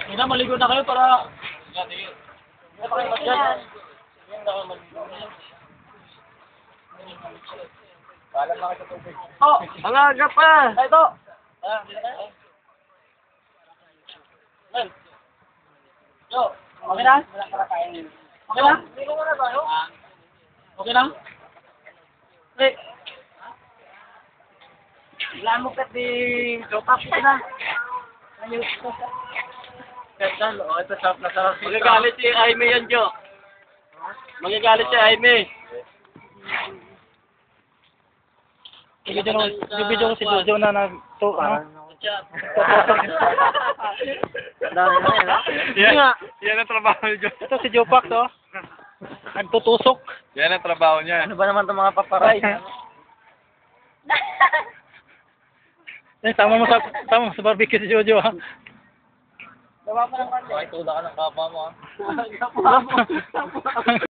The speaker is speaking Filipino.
Ina, maligo na kayo para... Oh, Ang aga pa! ito. Yo, okay na? Okay na? Okay na? Eh, Wala mo pet di Jopap na. ayun. Ganda, oh, ito sarap na sarap. Magagalit si Aime yan, Jo. Magagalit si Aime. Yung video ko si Jojo na nagto, ano? Dami na yan, ha? Yan ang trabaho ni Joe. Ito si Jopak, to. Nagtutusok. Yan ang trabaho niya. Ano ba naman itong mga paparay? Sama mo sa barbecue si Jojo, ha? Okay, tula ka ng kapa mo, ha?